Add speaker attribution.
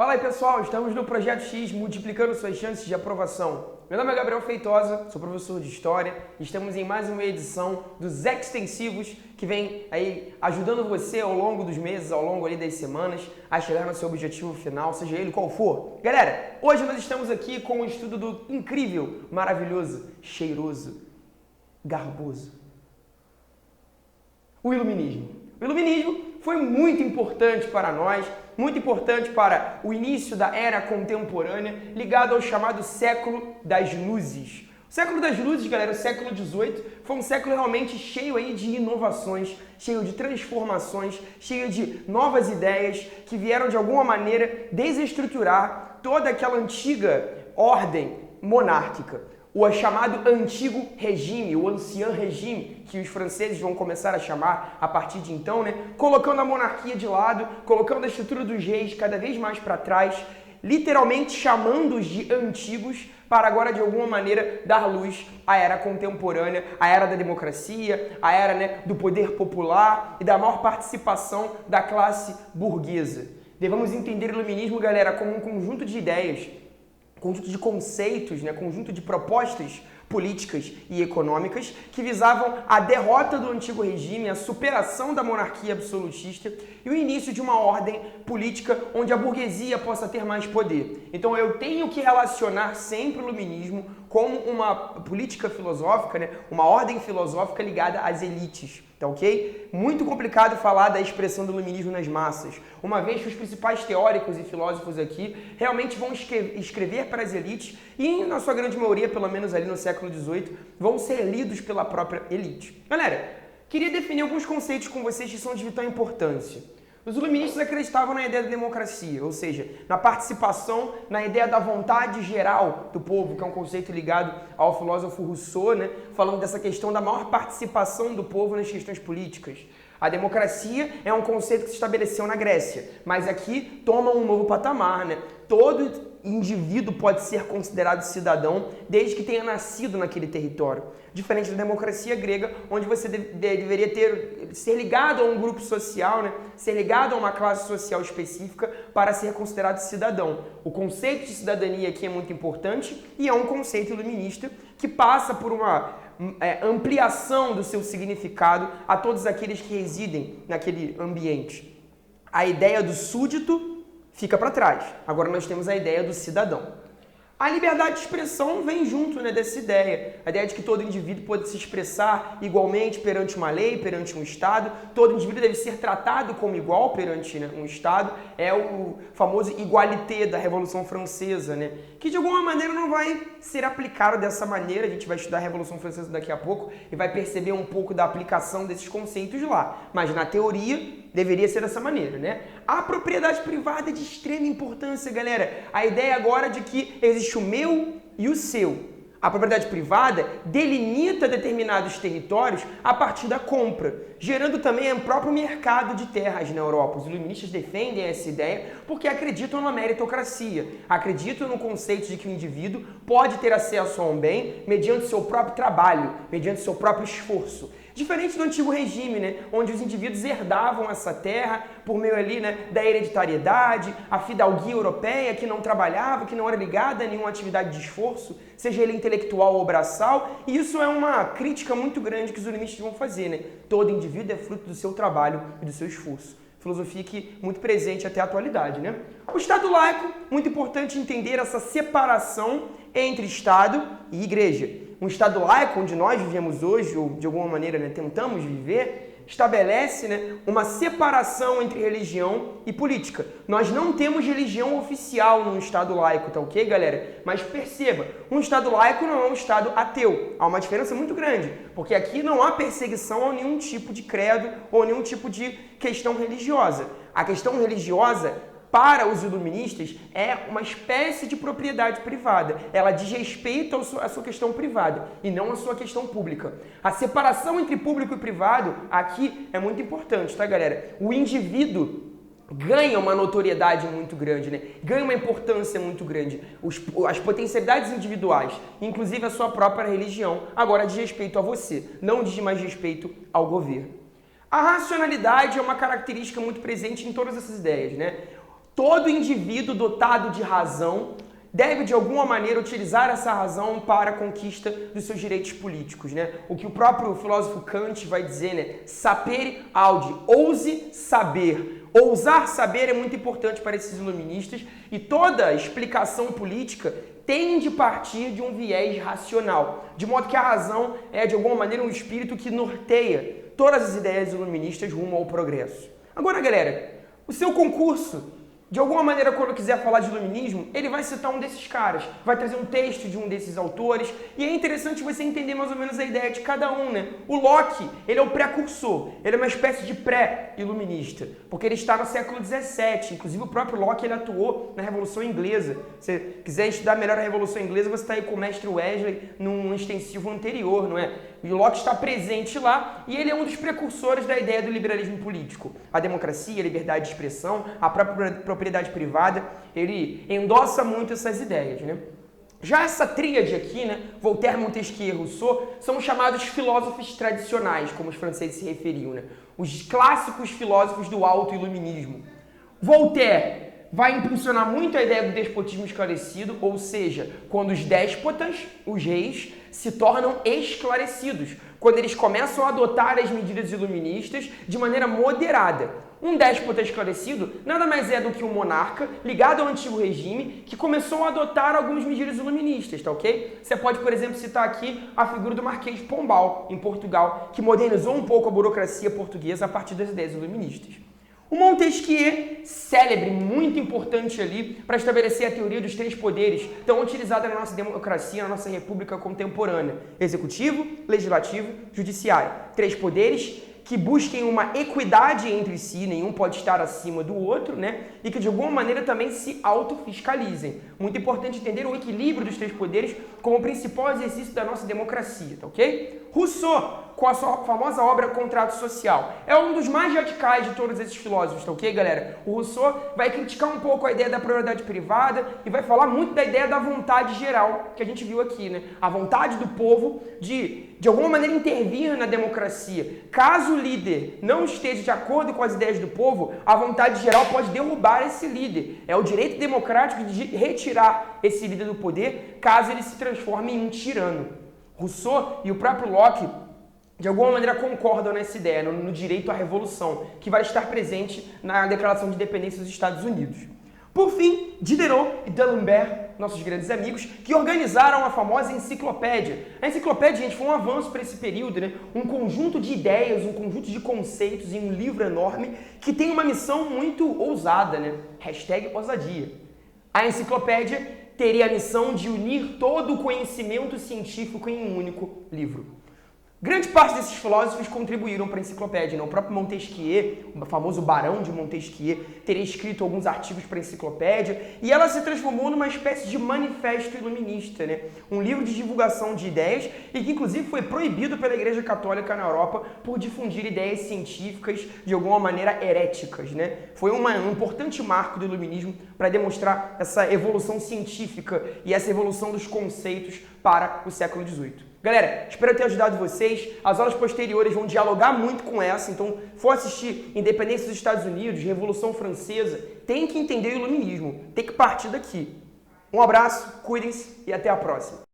Speaker 1: Fala aí pessoal, estamos no Projeto X, multiplicando suas chances de aprovação. Meu nome é Gabriel Feitosa, sou professor de História e estamos em mais uma edição dos Extensivos que vem aí ajudando você ao longo dos meses, ao longo ali das semanas, a chegar no seu objetivo final, seja ele qual for. Galera, hoje nós estamos aqui com um estudo do incrível, maravilhoso, cheiroso, garboso, o Iluminismo. O Iluminismo foi muito importante para nós, muito importante para o início da Era Contemporânea, ligado ao chamado Século das Luzes. O Século das Luzes, galera, o século XVIII, foi um século realmente cheio aí de inovações, cheio de transformações, cheio de novas ideias que vieram de alguma maneira desestruturar toda aquela antiga ordem monárquica. O chamado Antigo Regime, o Ancien Regime, que os franceses vão começar a chamar a partir de então, né? Colocando a monarquia de lado, colocando a estrutura dos reis cada vez mais para trás, literalmente chamando-os de antigos para agora, de alguma maneira, dar luz à era contemporânea, à era da democracia, à era, né, do poder popular e da maior participação da classe burguesa. Devemos entender o iluminismo, galera, como um conjunto de ideias, conjunto de conceitos, né, conjunto de propostas políticas e econômicas que visavam a derrota do antigo regime, a superação da monarquia absolutista e o início de uma ordem política onde a burguesia possa ter mais poder. Então eu tenho que relacionar sempre o iluminismo como uma política filosófica, né, uma ordem filosófica ligada às elites. Tá ok? Muito complicado falar da expressão do iluminismo nas massas, uma vez que os principais teóricos e filósofos aqui realmente vão escrever para as elites e, na sua grande maioria, pelo menos ali no século XVIII, vão ser lidos pela própria elite. Galera, queria definir alguns conceitos com vocês que são de vital importância. Os iluministas acreditavam na ideia da democracia, ou seja, na participação, na ideia da vontade geral do povo, que é um conceito ligado ao filósofo Rousseau, né, falando dessa questão da maior participação do povo nas questões políticas. A democracia é um conceito que se estabeleceu na Grécia, mas aqui toma um novo patamar, né? Todo indivíduo pode ser considerado cidadão desde que tenha nascido naquele território. Diferente da democracia grega, onde você deveria ser ligado a um grupo social, né? Ser ligado a uma classe social específica para ser considerado cidadão. O conceito de cidadania aqui é muito importante e é um conceito iluminista que passa por uma ampliação do seu significado a todos aqueles que residem naquele ambiente. A ideia do súdito fica para trás. Agora nós temos a ideia do cidadão. A liberdade de expressão vem junto, né, dessa ideia. A ideia de que todo indivíduo pode se expressar igualmente perante uma lei, perante um Estado. Todo indivíduo deve ser tratado como igual perante, né, um Estado. É o famoso igualité da Revolução Francesa, né, que de alguma maneira não vai ser aplicado dessa maneira. A gente vai estudar a Revolução Francesa daqui a pouco e vai perceber um pouco da aplicação desses conceitos lá. Mas na teoria deveria ser dessa maneira, né? A propriedade privada é de extrema importância, galera. A ideia agora de que existe o meu e o seu. A propriedade privada delimita determinados territórios a partir da compra, gerando também o próprio mercado de terras na Europa. Os iluministas defendem essa ideia porque acreditam na meritocracia, acreditam no conceito de que o indivíduo pode ter acesso a um bem mediante seu próprio trabalho, mediante seu próprio esforço. Diferente do antigo regime, né, onde os indivíduos herdavam essa terra por meio ali, né, da hereditariedade, a fidalguia europeia que não trabalhava, que não era ligada a nenhuma atividade de esforço, seja ele intelectual ou braçal, e isso é uma crítica muito grande que os iluministas vão fazer, né? Todo indivíduo é fruto do seu trabalho e do seu esforço. Filosofia que muito presente até a atualidade, né? O Estado laico, muito importante entender essa separação entre Estado e Igreja. Um Estado laico, onde nós vivemos hoje, ou de alguma maneira, né, tentamos viver, estabelece, né, uma separação entre religião e política. Nós não temos religião oficial num Estado laico, tá ok, galera? Mas perceba, um Estado laico não é um Estado ateu. Há uma diferença muito grande, porque aqui não há perseguição a nenhum tipo de credo ou nenhum tipo de questão religiosa. A questão religiosa, para os iluministas, é uma espécie de propriedade privada. Ela diz respeito à sua questão privada e não à sua questão pública. A separação entre público e privado aqui é muito importante, tá, galera? O indivíduo ganha uma notoriedade muito grande, né? Ganha uma importância muito grande. As potencialidades individuais, inclusive a sua própria religião, agora diz respeito a você, não diz mais respeito ao governo. A racionalidade é uma característica muito presente em todas essas ideias, né? todo indivíduo dotado de razão deve, de alguma maneira, utilizar essa razão para a conquista dos seus direitos políticos, né? O que o próprio filósofo Kant vai dizer, né? Sapere aude, ouse saber. Ousar saber é muito importante para esses iluministas e toda explicação política tem de partir de um viés racional, de modo que a razão é, de alguma maneira, um espírito que norteia todas as ideias iluministas rumo ao progresso. Agora, galera, o seu concurso, de alguma maneira, quando quiser falar de iluminismo, ele vai citar um desses caras, vai trazer um texto de um desses autores, e é interessante você entender mais ou menos a ideia de cada um, né? O Locke, ele é o precursor, ele é uma espécie de pré-iluminista, porque ele está no século XVII, inclusive o próprio Locke, ele atuou na Revolução Inglesa. Se você quiser estudar melhor a Revolução Inglesa, você está aí com o mestre Wesley num extensivo anterior, não é? E o Locke está presente lá, e ele é um dos precursores da ideia do liberalismo político. A democracia, a liberdade de expressão, a própria propriedade privada, ele endossa muito essas ideias, né? Já essa tríade aqui, né, Voltaire, Montesquieu e Rousseau, são chamados filósofos tradicionais, como os franceses se referiam, né? Os clássicos filósofos do alto-iluminismo. Voltaire vai impulsionar muito a ideia do despotismo esclarecido, ou seja, quando os déspotas, os reis, se tornam esclarecidos, quando eles começam a adotar as medidas iluministas de maneira moderada. Um déspota esclarecido nada mais é do que um monarca ligado ao antigo regime que começou a adotar algumas medidas iluministas, tá ok? Você pode, por exemplo, citar aqui a figura do Marquês de Pombal, em Portugal, que modernizou um pouco a burocracia portuguesa a partir das ideias iluministas. O Montesquieu, célebre, muito importante ali para estabelecer a teoria dos três poderes, tão utilizada na nossa democracia, na nossa república contemporânea: executivo, legislativo, judiciário. Três poderes que busquem uma equidade entre si, nenhum pode estar acima do outro, né? E que de alguma maneira também se autofiscalizem. Muito importante entender o equilíbrio dos três poderes como o principal exercício da nossa democracia, tá ok? Rousseau, com a sua famosa obra Contrato Social, é um dos mais radicais de todos esses filósofos, tá ok, galera? O Rousseau vai criticar um pouco a ideia da propriedade privada e vai falar muito da ideia da vontade geral, que a gente viu aqui, né? A vontade do povo de alguma maneira intervir na democracia. Caso o líder não esteja de acordo com as ideias do povo, a vontade geral pode derrubar esse líder. É o direito democrático de retirar esse líder do poder, caso ele se transforme em um tirano. Rousseau e o próprio Locke, de alguma maneira, concordam nessa ideia, no direito à revolução, que vai estar presente na Declaração de Independência dos Estados Unidos. Por fim, Diderot e D'Alembert, nossos grandes amigos, que organizaram a famosa enciclopédia. A enciclopédia, gente, foi um avanço para esse período, né? Um conjunto de ideias, um conjunto de conceitos em um livro enorme que tem uma missão muito ousada, né? #ousadia. A enciclopédia teria a missão de unir todo o conhecimento científico em um único livro. Grande parte desses filósofos contribuíram para a enciclopédia, né? O próprio Montesquieu, o famoso Barão de Montesquieu, teria escrito alguns artigos para a enciclopédia e ela se transformou numa espécie de manifesto iluminista, né? Um livro de divulgação de ideias e que inclusive foi proibido pela Igreja Católica na Europa por difundir ideias científicas de alguma maneira heréticas, né? Foi um importante marco do iluminismo para demonstrar essa evolução científica e essa evolução dos conceitos para o século XVIII. Galera, espero ter ajudado vocês. As aulas posteriores vão dialogar muito com essa, então, for assistir Independência dos Estados Unidos, Revolução Francesa, tem que entender o iluminismo, tem que partir daqui. Um abraço, cuidem-se e até a próxima.